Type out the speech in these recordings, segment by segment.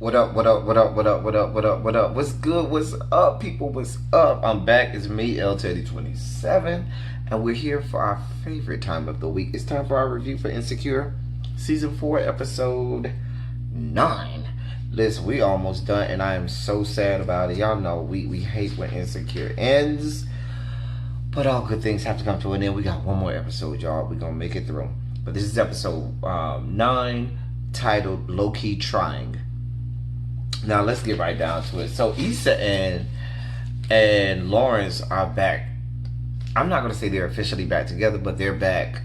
What up, what up, what up, what up, what up, what up, what up? What's good? What's up, people? What's up? I'm back. It's me, L Teddy 27, and we're here for our favorite time of the week. It's time for our review for Insecure, Season 4, Episode 9. Listen, we almost done, and I am so sad about it. Y'all know we hate when Insecure ends, but all good things have to come to an end. We got one more episode, y'all. We're going to make it through. But this is Episode 9, titled Low Key Trying. Now let's get right down to it. So Issa and Lawrence are back. I'm not gonna say they're officially back together, but they're back,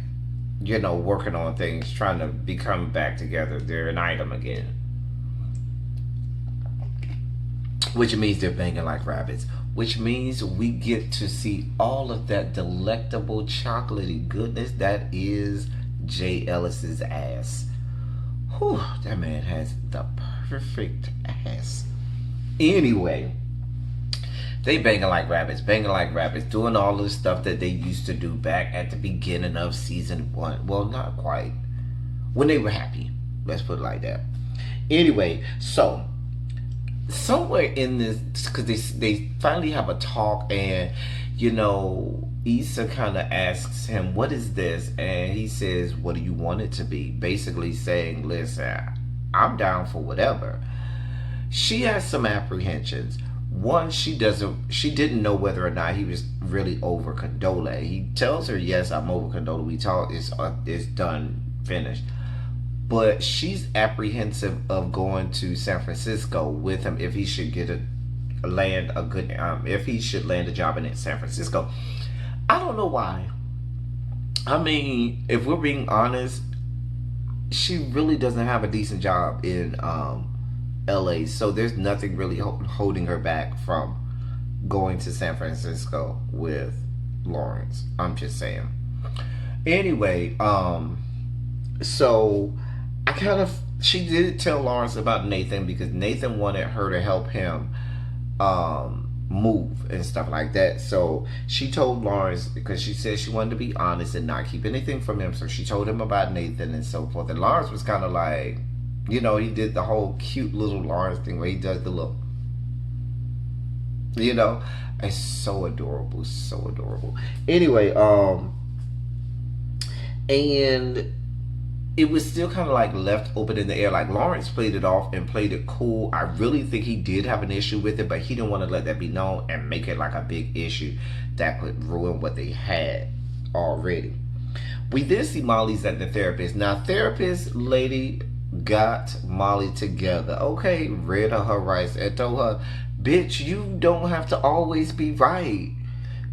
working on things, trying to become back together. They're an item again. Which means they're banging like rabbits. Which means we get to see all of that delectable chocolatey goodness that is Jay Ellis's ass. Whew, that man has the perfect ass. Anyway, they banging like rabbits, doing all the stuff that they used to do back at the beginning of season 1. Well, not quite. When they were happy. Let's put it like that. Anyway, so somewhere in this, because they finally have a talk, and Issa kind of asks him, what is this? And he says, what do you want it to be? Basically saying, listen, I'm down for whatever. She has some apprehensions. One, she didn't know whether or not he was really over Condola. He tells her, yes, I'm over Condola. We talk, it's done, finished. But she's apprehensive of going to San Francisco with him if he should land a job in San Francisco. I don't know why. I mean, if we're being honest, she really doesn't have a decent job in LA, so there's nothing really holding her back from going to San Francisco with Lawrence. I'm just saying. Anyway, so she did tell Lawrence about Nathan because Nathan wanted her to help him move and stuff like that. So she told Lawrence, because she said she wanted to be honest and not keep anything from him, so she told him about Nathan and so forth. And Lawrence was kind of like, he did the whole cute little Lawrence thing where he does the look, it's so adorable, so adorable. Anyway, and it was still kind of like left open in the air. Like Lawrence played it off and played it cool. I really think he did have an issue with it, but he didn't want to let that be known and make it like a big issue that could ruin what they had already. We then see Molly's at the therapist. Now, therapist lady got Molly together. Okay, read her rights and told her, bitch, you don't have to always be right.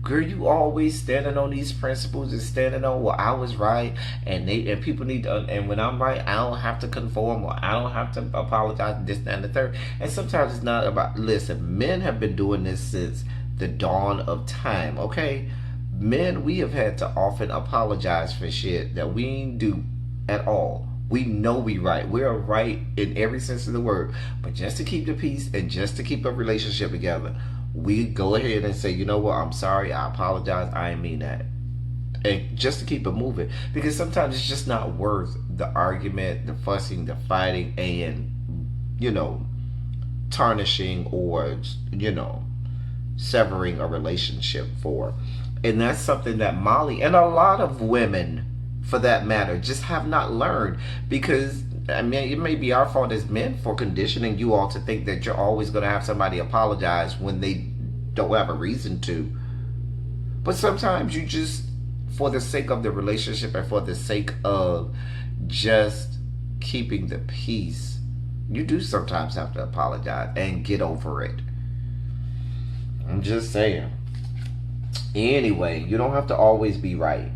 Girl, you always standing on these principles and standing on, well, I was right, and people need to, and when I'm right, I don't have to conform, or I don't have to apologize, this, that, and the third. And sometimes it's not about, listen, men have been doing this since the dawn of time, okay? Men, we have had to often apologize for shit that we ain't do at all. We know we right. We're right in every sense of the word. But just to keep the peace and just to keep a relationship together, we go ahead and say, you know what, I'm sorry, I apologize, I didn't mean that. And just to keep it moving. Because sometimes it's just not worth the argument, the fussing, the fighting, and, tarnishing or, severing a relationship for. And that's something that Molly, and a lot of women, for that matter, just have not learned. Because I mean, it may be our fault as men for conditioning you all to think that you're always going to have somebody apologize when they don't have a reason to. But sometimes you just, for the sake of the relationship and for the sake of just keeping the peace, you do sometimes have to apologize and get over it. I'm just saying. Anyway, you don't have to always be right.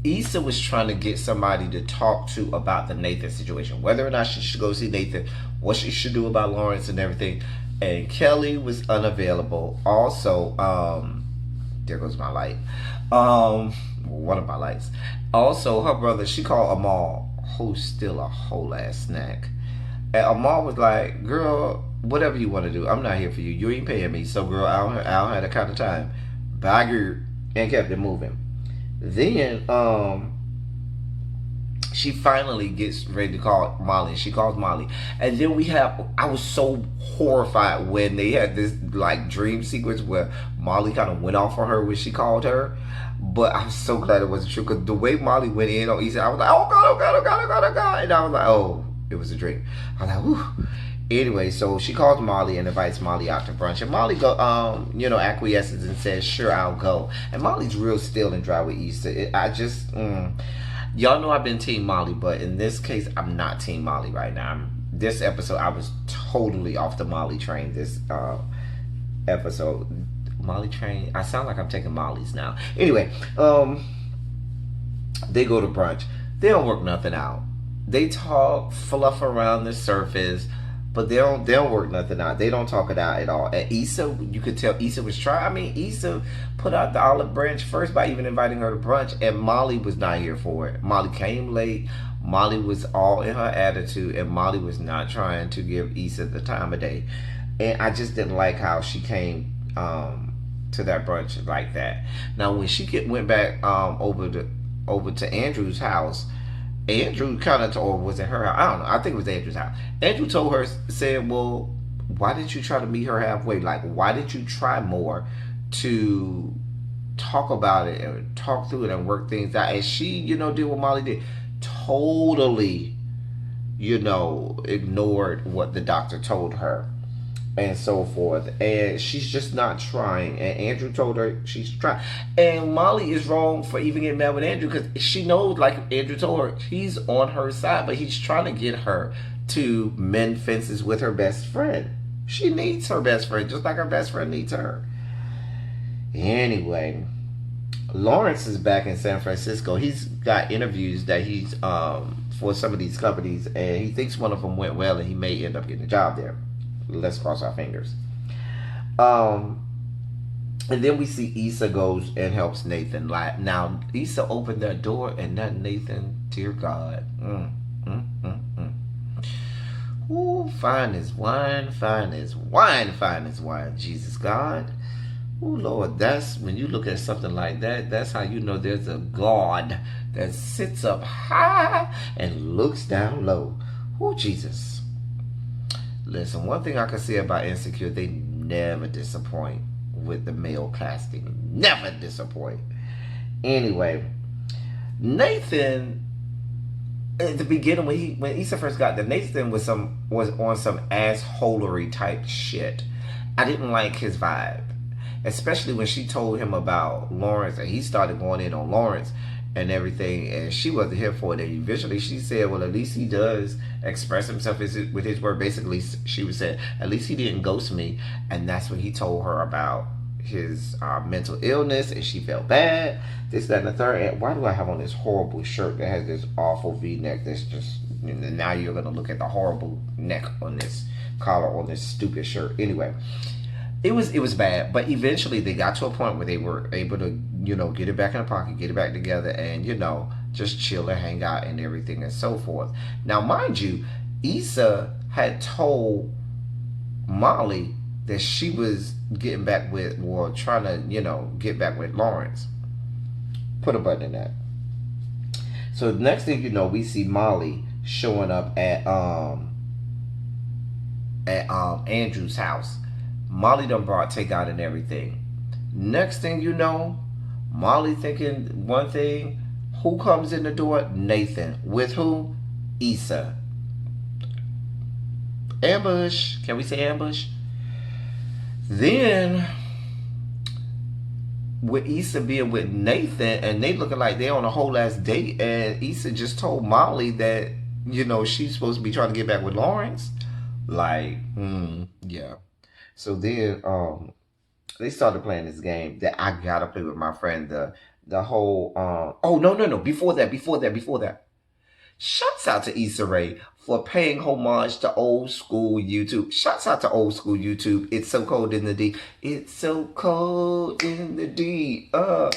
Issa was trying to get somebody to talk to about the Nathan situation, whether or not she should go see Nathan, what she should do about Lawrence and everything. And Kelly was unavailable. Also, there goes my light. One of my lights. Also, her brother, she called Amal, who's still a whole ass snack. And Amal was like, girl, whatever you want to do, I'm not here for you. You ain't paying me. So, girl, I don't have that kind of time. Bye, girl. And kept it moving. Then, She finally gets ready to call Molly. She calls Molly, and then we have. I was so horrified when they had this like dream sequence where Molly kind of went off on her when she called her. But I'm so glad it wasn't true because the way Molly went in on Issa, I was like, oh god, oh god, oh god, oh god, oh god, and I was like, oh, it was a dream. I was like, whew. Anyway, so she calls Molly and invites Molly out to brunch, and Molly acquiesces and says, "Sure, I'll go." And Molly's real still and dry with Issa. Y'all know I've been Team Molly, but in this case, I'm not Team Molly right now. This episode, I was totally off the Molly train. This episode, Molly train. I sound like I'm taking Molly's now. Anyway, they go to brunch. They don't work nothing out. They talk, fluff around the surface, but they don't work nothing out. They don't talk it out at all. And Issa, you could tell Issa was trying. I mean, Issa put out the olive branch first by even inviting her to brunch, and Molly was not here for it. Molly came late. Molly was all in her attitude, and Molly was not trying to give Issa the time of day. And I just didn't like how she came to that brunch like that. Now, when she went back over to Andrew's house, Andrew kind of told, was it her house? I don't know. I think it was Andrew's house. Andrew told her, said, well, why didn't you try to meet her halfway? Like, why didn't you try more to talk about it and talk through it and work things out? And she, did what Molly did. Totally, ignored what the doctor told her and so forth, and she's just not trying. And Andrew told her she's trying, and Molly is wrong for even getting mad with Andrew because she knows, like Andrew told her, he's on her side, but he's trying to get her to mend fences with her best friend. She needs her best friend just like her best friend needs her. Anyway, Lawrence is back in San Francisco. He's got interviews that he's for some of these companies, and he thinks one of them went well, and he may end up getting a job there. Let's cross our fingers. And then we see Issa goes and helps Nathan. Like, now, Issa opened that door, and that Nathan, dear God. Ooh, fine as wine, fine as wine, fine as wine. Jesus God. Ooh, Lord, that's when you look at something like that, that's how you know there's a God that sits up high and looks down low. Ooh, Jesus. Listen, one thing I can say about Insecure, they never disappoint with the male casting. Never disappoint. Anyway, Nathan, at the beginning when Issa first got there, Nathan was on some assholery type shit. I didn't like his vibe. Especially when she told him about Lawrence and he started going in on Lawrence and everything, and she wasn't here for it. And eventually she said, well, at least he does express himself with his word. Basically, she was saying, at least he didn't ghost me. And that's when he told her about his mental illness, and she felt bad, this, that, and the third. And why do I have on this horrible shirt that has this awful v-neck that's just, now you're going to look at the horrible neck on this collar on this stupid shirt. Anyway, it was bad, but eventually they got to a point where they were able to, get it back in the pocket, get it back together, and, just chill and hang out and everything and so forth. Now, mind you, Issa had told Molly that she was getting back with, or trying to, get back with Lawrence. Put a button in that. So the next thing you know, we see Molly showing up at Andrew's house. Molly done brought takeout and everything. Next thing you know, Molly thinking one thing. Who comes in the door? Nathan. With who? Issa. Ambush. Can we say ambush? Then, with Issa being with Nathan, and they looking like they on a whole ass date, and Issa just told Molly that, she's supposed to be trying to get back with Lawrence. Like, yeah. So then they started playing this game that I gotta play with my friend. The whole oh no. Before that. Shouts out to Issa Rae for paying homage to old school YouTube. Shouts out to old school YouTube. It's so cold in the D. It's so cold in the D. How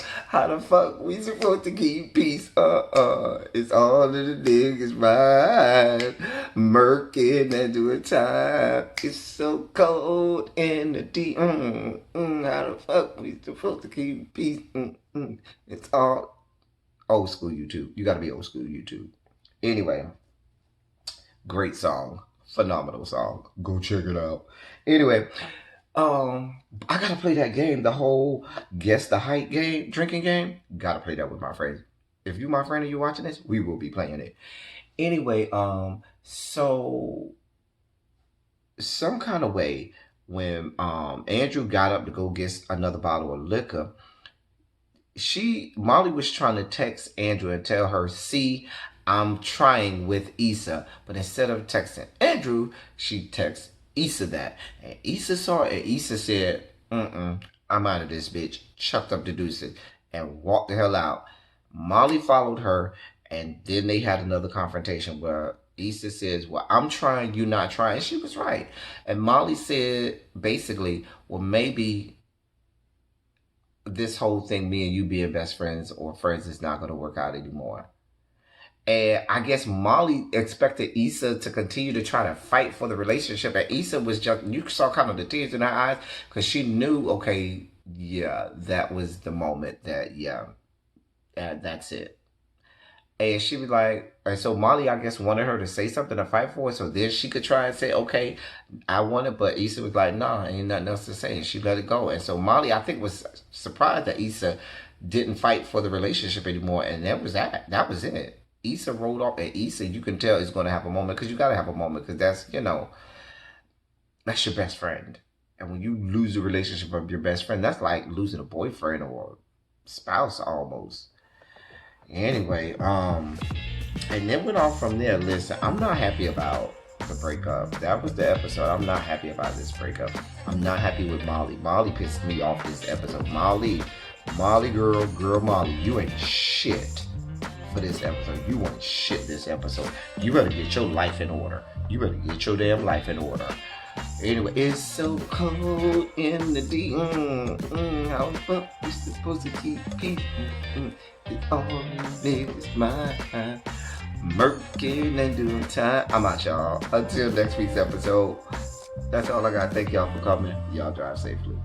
the fuck we supposed to keep peace? It's all of the niggas right. Murking and doing time. It's so cold in the D. How the fuck we supposed to keep peace? It's all old school YouTube. You gotta be old school YouTube. Anyway, great song. Phenomenal song. Go check it out. Anyway, I gotta play that game, the whole guess the height game, drinking game. Gotta play that with my friends. If you my friend and you watching this, we will be playing it. Anyway, so some kind of way when Andrew got up to go get another bottle of liquor, Molly was trying to text Andrew and tell her, see, I'm trying with Issa. But instead of texting Andrew, she texts Issa that. And Issa saw it, and Issa said, I'm out of this bitch. Chucked up the deuces and walked the hell out. Molly followed her, and then they had another confrontation where Issa says, well, I'm trying, you not trying. And she was right. And Molly said, basically, well, maybe this whole thing, me and you being best friends or friends, is not going to work out anymore. And I guess Molly expected Issa to continue to try to fight for the relationship. And Issa was just, you saw kind of the tears in her eyes because she knew, okay, yeah, that was the moment that, yeah, that's it. And she was like, and so Molly, I guess, wanted her to say something to fight for, so then she could try and say, okay, I want it. But Issa was like, nah, ain't nothing else to say. And she let it go. And so Molly, I think, was surprised that Issa didn't fight for the relationship anymore. And that was that. That was it. Issa rolled off. And Issa, you can tell, is going to have a moment, because you got to have a moment, because that's, that's your best friend. And when you lose the relationship of your best friend, that's like losing a boyfriend or spouse almost. Anyway, and then went on from there. Listen, I'm not happy about the breakup. That was the episode. I'm not happy about this breakup. I'm not happy with Molly. Molly pissed me off this episode. Molly girl, Molly, you ain't shit for this episode. You ain't shit this episode. You better get your life in order. You better get your damn life in order. Anyway, it's so cold in the D. How the fuck you supposed to keep peace? It all is mine. Murking and doing time. I'm out, y'all. Until next week's episode. That's all I got. Thank y'all for coming. Y'all drive safely.